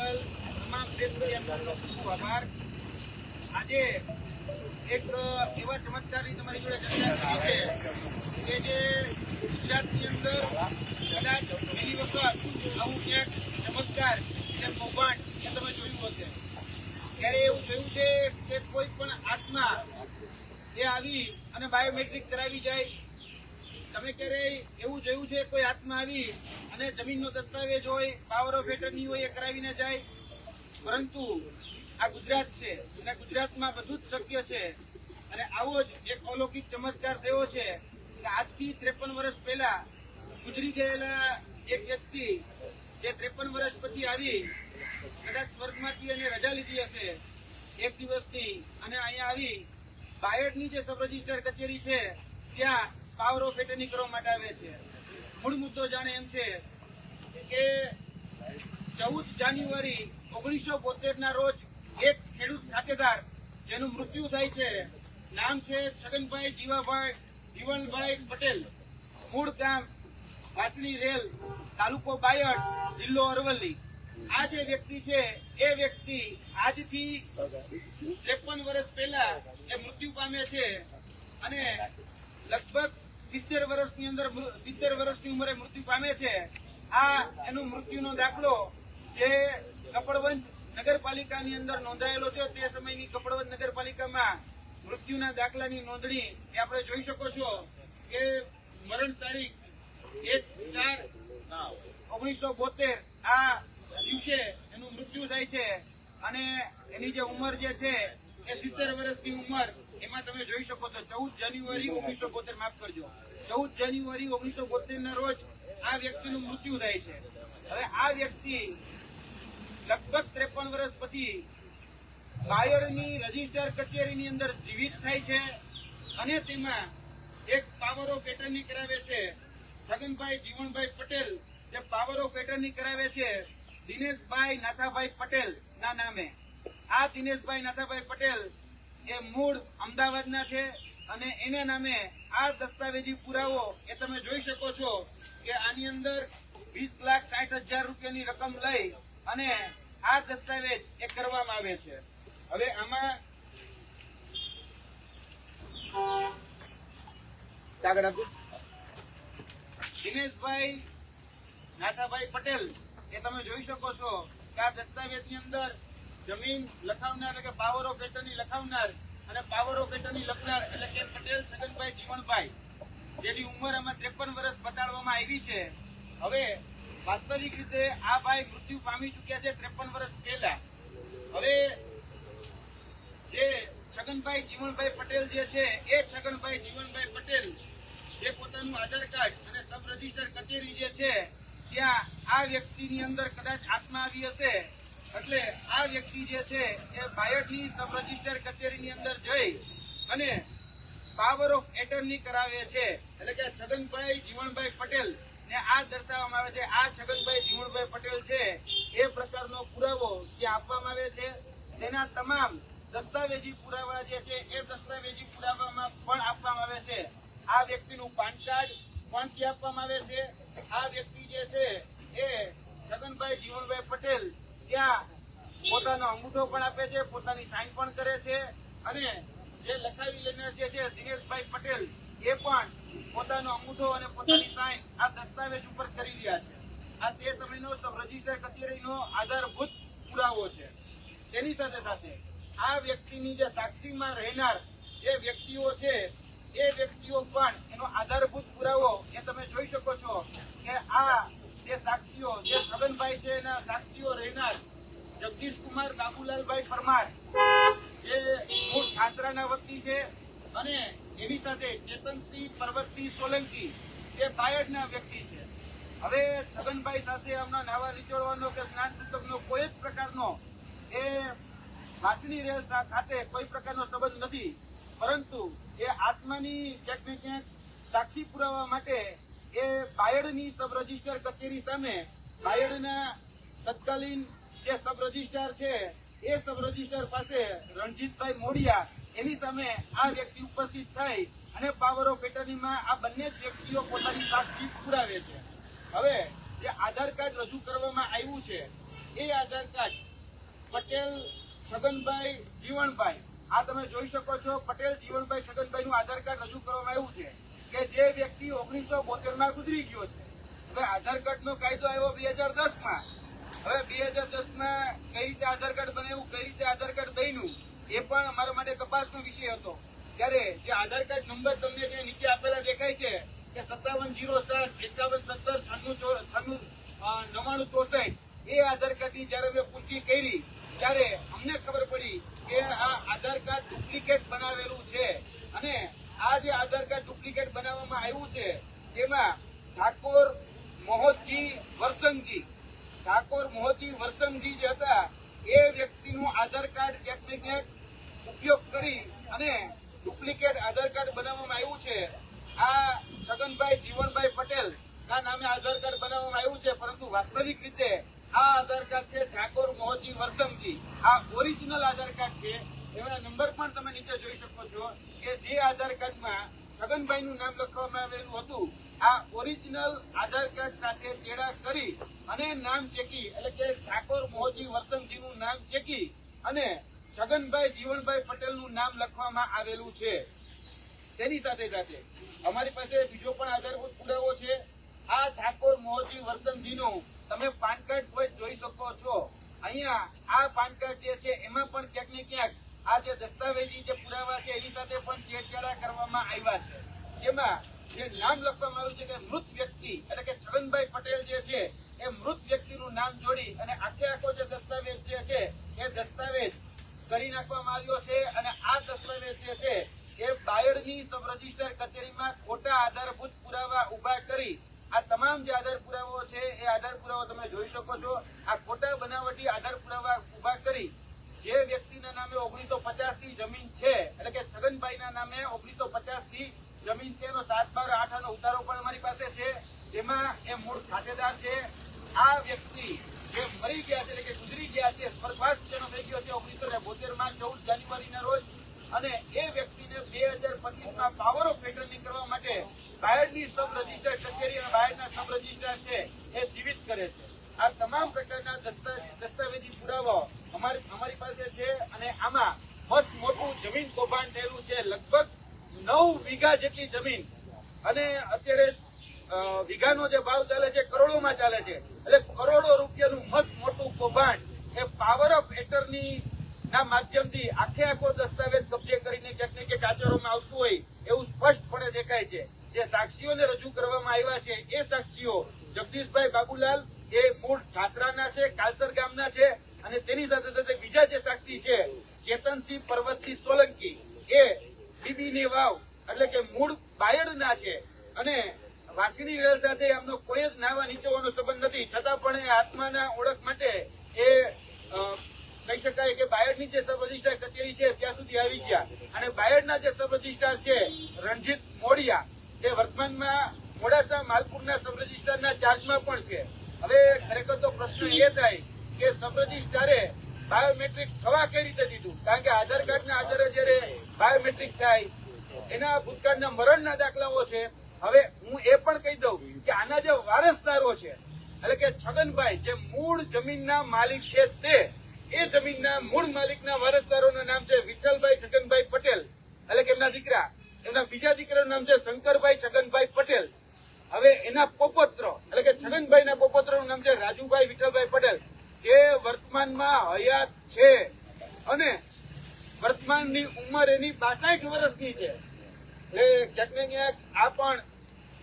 બદલ તમામ પ્રેસ મીડિયાનો ખૂબ આભાર। આજે એક એવા ચમત્કારની તમારી જોડે ચર્ચા કરી છે કે જે ગુજરાતની અંદર કદાચ પહેલી વખત આવું ક્યાંક ચમત્કાર એટલે કૌભાંડ એ તમે જોયું હશે। ત્યારે એવું જોયું છે કે કોઈ પણ આત્મા એ આવી અને બાયોમેટ્રિક કરાવી જાય। તમે ક્યારેય એવું જોયું છે કોઈ આત્મા આવી અને જમીનનો દસ્તાવેજ હોય, પાવર ઓફ એટર્ની હોય એ કરાવીને જાય? પરંતુ આ ગુજરાત છે અને ગુજરાતમાં બધું જ શક્ય છે। અને આવો જ એક અલૌકિક ચમત્કાર થયો છે કે આજથી 53 વર્ષ પહેલા ગુજરી ગયેલા એક વ્યક્તિ જે 53 વર્ષ પછી આવી, કદાચ સ્વર્ગમાંથી એને રજા લીધી હશે એક દિવસની, અને અહીંયા આવી બાયડની જે સબ રજિસ્ટર કચેરી છે ત્યાં પાવર ઓફ એટર્ની કરવા માટે આવે છે। મૂળ મુદ્દો જાણે એમ છે કે 14 જાન્યુઆરી 1972 ના રોજ એક ખેડૂત ખાતેદાર જેનું મૃત્યુ થાય છે, નામ છે છગનભાઈ જીવણભાઈ પટેલ, મૂળ ગામ વાસણી રેલ, તાલુકો બાયડ, જિલ્લો અરવલ્લી। આ જે વ્યક્તિ છે એ વ્યક્તિ આજથી 53 વર્ષ પહેલા એ મૃત્યુ પામે છે અને લગભગ 70 વર્ષની ઉંમરે મૃત્યુ પામે છે। આ એનું મૃત્યુનો દાખલો જે કપડવંજ નગરપાલિકાની અંદર નોંધાયેલો છે, તે સમયની કપડવંજ નગરપાલિકામાં મૃત્યુના દાખલાની નોંધણી એ આપણે જોઈ શકો છો કે મરણ તારીખ 1/4/1972 આ દિવસે એનું મૃત્યુ થાય છે અને એની જે ઉંમર જે છે એ 70 વર્ષની ઉંમર એમાં તમે જોઈ શકો છો। 14 જાન્યુઆરી 1972, માફ કરજો, 14 જાન્યુઆરી 1972 ના રોજ આ વ્યક્તિનું મૃત્યુ થાય છે। હવે આ વ્યક્તિ લગભગ 53 વર્ષ પછી બાયડની રજિસ્ટર કચેરીની અંદર જીવિત થાય છે અને તેમાં એક પાવર ઓફ એટર્ની કરાવે છે। છગનભાઈ જીવણભાઈ પટેલ જે પાવર ઓફ એટર્ની કરાવે છે દિનેશભાઈ નાથાભાઈ પટેલ ના નામે। આ દિનેશભાઈ નાથાભાઈ પટેલ એ મૂળ અમદાવાદના છે અને એના નામે આ દસ્તાવેજી પુરાવો એ તમે જોઈ શકો છો કે આની અંદર 20,60,000 રૂપિયાની રકમ લઈ અને આ દસ્તાવેજ એ કરવામાં આવે છે। હવે આમાં દિનેશભાઈ નાથાભાઈ પટેલ એ તમે જોઈ શકો છો કે આ દસ્તાવેજની અંદર જમીન લખાવનાર એટલે કે પાવર ઓફ એટર્ની લખાવનાર અને પાવર ઓફ એટર્ની લખનાર એટલે કે પટેલ છગનભાઈ જીવણભાઈ, જેની ઉંમર આમાં 53 વર્ષ બતાડવામાં આવી છે। હવે વાસ્તવિક રીતે આ ભાઈ મૃત્યુ પામી ચુક્યા છે 53 વર્ષ પહેલા। હવે જે છગનભાઈ જીવણભાઈ પટેલ જે છે એ છગનભાઈ જીવણભાઈ પટેલ જે પોતાનું આધાર કાર્ડ અને સબ રજિસ્ટર કચેરી જે છે ત્યાં આ વ્યક્તિની અંદર કદાચ આત્મા આવી હશે, એટલે આ વ્યક્તિ જે છે એ બાયડની સબ રજિસ્ટર કચેરીની અંદર જઈ અને પાવર ઓફ એટર્ની કરાવે છે। એટલે કે છગનભાઈ જીવણભાઈ પટેલ ને આ દર્શાવવામાં આવે છે આ છગનભાઈ જીવણભાઈ પટેલ છે એ પ્રકારનો પુરાવો ત્યાં આપવામાં આવે છે। તેના તમામ દસ્તાવેજી પુરાવા જે છે એ દસ્તાવેજી પુરાવામાં પણ આપવામાં આવે છે। આ વ્યક્તિનું પાન કાર્ડ પણ ત્યાં આપવામાં આવે છે। આ વ્યક્તિ જે છે એ છગનભાઈ જીવણભાઈ પટેલ ત્યાં પોતાનો અંગૂઠો પણ આપે છે, પોતાની સાઈન પણ કરે છે અને જે લખાવી લેનાર જે છે દિનેશભાઈ પટેલ એ પણ પોતાનો અંગૂઠો અને પોતાની સાઈન આ દસ્તાવેજ ઉપર કરી રહ્યા છે। આ તે સમયનો સબ રજિસ્ટર કચેરીનો આધારભૂત પુરાવો છે। તેની સાથે સાથે આ વ્યક્તિની જે સાક્ષીમાં રહેનાર જે વ્યક્તિઓ છે એ વ્યક્તિઓ પણ એનો આધારભૂત પુરાવો એ તમે જોઈ શકો છો કે આ જે સાક્ષીઓ જે છગનભાઈ છે એના સાક્ષીઓ રહેનાર જગદીશકુમાર બાબુલાલભાઈ પરમાર જે મૂળ ઠાસરાના વતની છે અને એની સાથે ચેતનસિંહ પર્વતસિંહ સોલંકી જે બાયડના વ્યક્તિ છે। હવે છગનભાઈ સાથે હમણાં નાવા નીચોડવાનો કે સ્નાન સૂતકનો કોઈ જ પ્રકારનો એ વાસણી રેલ ખાતે કોઈ પ્રકારનો સંબંધ નથી, પરંતુ એ આત્માની ક્યાંક ને ક્યાંક સાક્ષી પુરાવા માટે એ બાયડની સબ રજિસ્ટર કચેરી સામે બાયડના તત્કાલીન જે સબ રજિસ્ટ્રાર છે એ સબ રજિસ્ટ્રાર પાસે રણજીતભાઈ મોડિયા એની સામે આ વ્યક્તિ ઉપસ્થિત થઈ અને પાવર ઓફ એટર્નીમાં આ બંને જ વ્યક્તિઓ પોતાની સાક્ષી પુરાવે છે। હવે જે આધાર કાર્ડ રજૂ કરવામાં આવ્યું છે એ આધાર કાર્ડ પટેલ છગનભાઈ જીવણભાઈ, આ તમે જોઈ શકો છો, પટેલ જીવણભાઈ છગનભાઈ નું આધાર કાર્ડ રજૂ કરવામાં આવ્યું છે કે જે વ્યક્તિ 1972 માં ગુજરી ગયો છે. હવે આધાર કાર્ડ નો કાયદો આવ્યો 2010 માં. હવે 2010 માં કઈ રીતે આધાર કાર્ડ બનાવ્યું, કઈ રીતે આધાર કાર્ડ બન્યું, એ પણ અમારા માટે તપાસનો વિષય હતો. ત્યારે જે આધાર કાર્ડ નંબર તમને જે નીચે આપેલા દેખાય છે કે 57075156969964, એ આધાર કાર્ડની જયારે મેં પુષ્ટિ કરી ત્યારે અમને ખબર પડી કે આ આધાર કાર્ડ ડુપ્લિકેટ બનાવેલું છે. અને આ જે આધાર કાર્ડ ડુપ્લિકેટ બનાવવામાં આવ્યું છે તેમાં ઠાકોર મોહનજી વરસંગજી જે હતા એ વ્યક્તિનું આધાર કાર્ડ ક્યાંક ને ક્યાંક ઉપયોગ કરી અને ડુપ્લિકેટ આધાર કાર્ડ બનાવવામાં આવ્યું છે. આ છગનભાઈ જીવણભાઈ પટેલ ના નામે આધાર કાર્ડ બનાવવામાં આવ્યું છે, પરંતુ વાસ્તવિક રીતે આ આધાર કાર્ડ છે ઠાકોર મોહનજી વરસંગજી. આ ઓરિજિનલ આધાર કાર્ડ છે. એના નંબર પણ તમે નીચે જોઈ શકો છો કે જે આધાર કાર્ડમાં છગનભાઈ નું નામ લખવામાં આવેલું હતું, આ ઓરિજિનલ આધાર કાર્ડ સાથે ચેડા કરી અને નામ ચેકી, એટલે કે ઠાકોર મોહનજી વરસંગજી નું નામ ચેકી અને છગનભાઈ જીવણભાઈ પટેલ નું નામ લખવામાં આવેલું છે. તેની સાથે સાથે અમારી પાસે બીજો પણ આધારભૂત પુરાવો છે. આ ઠાકોર મોહનજી વરસંગજી નું તમે પાન કાર્ડ કોઈ જોઈ શકો છો. અહીંયા આ પાન કાર્ડ જે છે એમાં પણ ક્યાંક ને ક્યાંક આ જે દસ્તાવેજી જે પુરાવા છે એની સાથે પણ છેડછાડા કરવામાં આવ્યા છે. એમાં જે નામ લખવામાં આવ્યું છે કે મૃત વ્યક્તિ, એટલે કે છગનભાઈ પટેલ જે છે એ મૃત વ્યક્તિનું નામ જોડી અને આખો જે દસ્તાવેજ જે છે એ દસ્તાવેજ કરી નાખવામાં આવ્યો છે. અને આ દસ્તાવેજ જે છે એ બાયડની સબ રજિસ્ટર કચેરીમાં ખોટા આધારભૂત પુરાવા ઉભા કરી આ તમામ જે આધાર પુરાવાઓ છે એ આધાર પુરાવા તમે જોઈ શકો છો. આ ખોટા બનાવટી આધાર પુરાવા ઉભા કરી જે વ્યક્તિના નામે 1950 થી જમીન છે, એટલે કે છગનભાઈના નામે 1950 થી જમીન છે, એનો 7/12/8 નો ઉતારો પણ અમારી પાસે છે, જેમાં એ મૂળ ખાતેદાર છે. આ વ્યક્તિ જે મરી ગયા છે, એટલે કે ગુજરી ગયા છે, સ્વર્ગવાસ જેનો થઈ ગયો છે 1972 માં 14 જાન્યુઆરીના રોજ, અને એ વ્યક્તિને 2025 માં પાવર ઓફ એટર્ની કરવા માટે બાયડની સબ રજિસ્ટર કચેરી અને બાયડના સબ રજિસ્ટ્રાર છે એ જીવિત કરે છે. આ તમામ પ્રકારના દસ્તાવેજી પુરાવા અમારી પાસે છે. અને આમાં મસ્ત મોટું જમીન કૌભાંડ થયેલું છે, લગભગ 9 વીઘા જેટલી જમીન, અને અત્યારે વીઘાનો જે ભાવ ચાલે છે કરોડોમાં ચાલે છે. એટલે કરોડો રૂપિયાનું મસ્ત મોટું કૌભાંડ એ પાવર ઓફ એટર્ની ના માધ્યમથી આખો દસ્તાવેજ કબજે કરીને ક્યાંક ને ક્યાંક આચરવામાં આવતું હોય એવું સ્પષ્ટપણે દેખાય છે. જે સાક્ષીઓને રજૂ કરવામાં આવ્યા છે એ સાક્ષીઓ જગદીશભાઈ બાબુલાલ એ મૂળ ઢાસરાના છે, કાલસર ગામના છે, અને તેની સાથે સાથે બીજા જે સાક્ષી છે ચેતનસિંહ પર્વતસિંહ સોલંકી એ બીબીની વાવ, એટલે કે મૂળ બાયડના છે, અને વાસણી રેલ સાથે એમનો કોઈ જ નાવા નીચોવાનો સંબંધ નથી, છતાં પણ એ આત્માના ઓળખ માટે એ કહી શકાય કે બાયડની જે સબ રજિસ્ટ્રાર કચેરી છે ત્યાં સુધી આવી ગયા. અને બાયડના જે સબ રજિસ્ટ્રાર છે રણજીત મોડિયા એ વર્તમાનમાં મોડાસા માલપુરના સબ રજિસ્ટ્રારના ચાર્જમાં પણ છે. હવે ખરેખર તો પ્રશ્ન એ થાય કે સબ રજિસ્ટ્રારે બાયોમેટ્રિક થવા કઈ રીતે દીધું, કારણ કે આધાર કાર્ડના આધારે જયારે બાયોમેટ્રિક થાય એના ભૂતકાળના મરણના દાખલાઓ છે. હવે હું એ પણ કહી દઉં કે આના જે વારસદારો છે, એટલે કે છગનભાઈ જે મૂળ જમીનના માલિક છે તે એ જમીનના મૂળ માલિકના વારસદારોના નામ છે વિઠ્ઠલભાઈ છગનભાઈ પટેલ, એટલે કે એમના દીકરા, એમના બીજા દીકરાનું નામ છે શંકરભાઈ છગનભાઈ પટેલ. હવે એના પોપોત્ર, એટલે કે છગનભાઈના પોપોત્રનું નામ છે રાજુભાઈ વિઠ્ઠલભાઈ પટેલ, જે વર્તમાનમાં હયાત છે અને વર્તમાનની ઉંમર એની 62 વર્ષની છે. એટલે ક્યાંક ને ક્યાંક આ પણ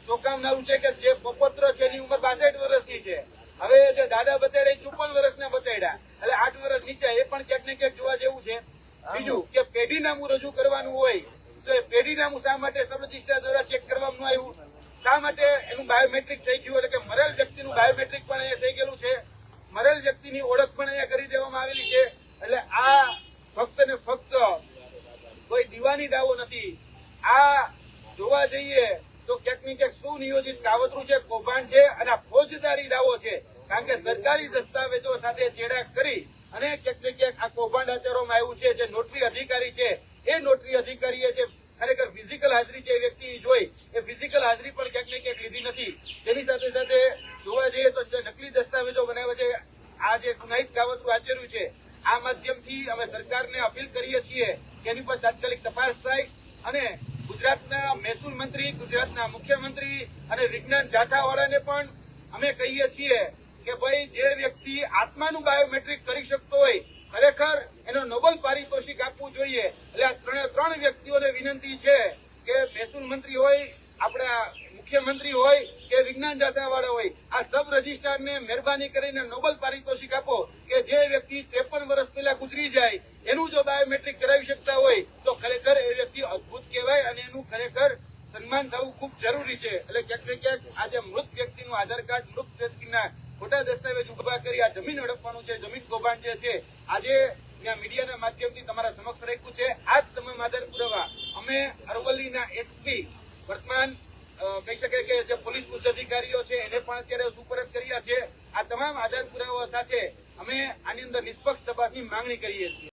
ચોંકાવનારું છે કે જે પોપોત્ર છે એની ઉંમર 62 વર્ષની છે. હવે જે દાદા બતાડ્યા 54 વર્ષના બતાડ્યા, એટલે 8 વર્ષ નીચે, એ પણ ક્યાંક ને ક્યાંક જોવા જેવું છે. બીજું કે પેઢીનામું રજૂ કરવાનું હોય તો એ પેઢીનામું શા માટે સબ રજિસ્ટ્રાર દ્વારા ચેક કરવામાં આવ્યું, શા માટે એનું બાયોમેટ્રિક થઈ ગયું, એટલે કે મરેલ વ્યક્તિનું બાયોમેટ્રિક પણ અહીંયા થઈ ગયેલું છે, મરેલ વ્યક્તિની ઓળખ પણ અહીંયા કરી દેવામાં આવેલી છે. એટલે આ ફક્ત ને ફક્ત કોઈ દીવાની દાવો નથી. આ જોવા જઈએ તો ક્યાંક ને ક્યાંક સુનિયોજિત કાવતરું છે, કૌભાંડ છે, અને આ ફોજદારી દાવો છે, કારણ કે સરકારી દસ્તાવેજો સાથે ચેડા કરી અને ક્યાંક ને ક્યાંક આ કૌભાંડ આચરવામાં આવ્યું છે. જે નોટરી અધિકારી છે એ નોટરી અધિકારીએ જે ખરેખર ફિઝિકલ હાજરી છે એ વ્યક્તિ જોઈ, એ ફિઝિકલ હાજરી પણ ક્યાંક ને ક્યાંક લીધી નથી. તેની સાથે સાથે જોવા જઈએ તો જે નકલી દસ્તાવેજો બનાવ્યા છે, આ આ જે ગુનાહિત કાવતરું આચર્યું છે, આ માધ્યમથી અમે સરકારને અપીલ કરીએ છીએ કે એની પર તાત્કાલિક તપાસ થાય અને ગુજરાતના મહેસૂલ મંત્રી, ગુજરાતના મુખ્યમંત્રી અને વિજ્ઞાન જાથાવાળાને પણ અમે કહીએ છીએ કે ભાઈ જે વ્યક્તિ આત્માનું બાયોમેટ્રિક કરી શકતો હોય ખરેખર એનો નોબેલ પારિતોષિક આપવું જોઈએ. એટલે આ ત્રણ વ્યક્તિઓને વિનંતી છે કે મહેસૂલ મંત્રી હોય, આપણા મુખ્યમંત્રી હોય કે વિજ્ઞાન જાથાવાળા હોય, આ સબ રજિસ્ટ્રારને મહેરબાની કરીને નોબેલ પારિતોષિક આપો કે જે વ્યક્તિ 53 વર્ષ પહેલા ગુજરી જાય એનું જો બાયોમેટ્રિક કરાવી શકતા હોય તો ખરેખર એ વ્યક્તિ અદભુત કહેવાય અને એનું ખરેખર સન્માન થવું ખૂબ જરૂરી છે. એટલે ક્યાંક ને ક્યાંક આજે મૃત વ્યક્તિનું આધાર કાર્ડ, મૃત વ્યક્તિના ખોટા દસ્તાવેજ ઉભા કરી આ જમીન હડપવાનું છે, જમીન કૌભાંડ જે છે, આજે મીડિયાના માધ્યમથી તમારા સમક્ષ રાખ્યું છે. આ જ તમામ આધાર પુરાવા અમે અરવલ્લીના એસપી, વર્તમાન કહી શકાય કે જે પોલીસ ઉચ્ચ અધિકારીઓ છે એને પણ અત્યારે સુપરત કર્યા છે. આ તમામ આધાર પુરાવા સાથે અમે આની અંદર નિષ્પક્ષ તપાસની માંગણી કરીએ છીએ.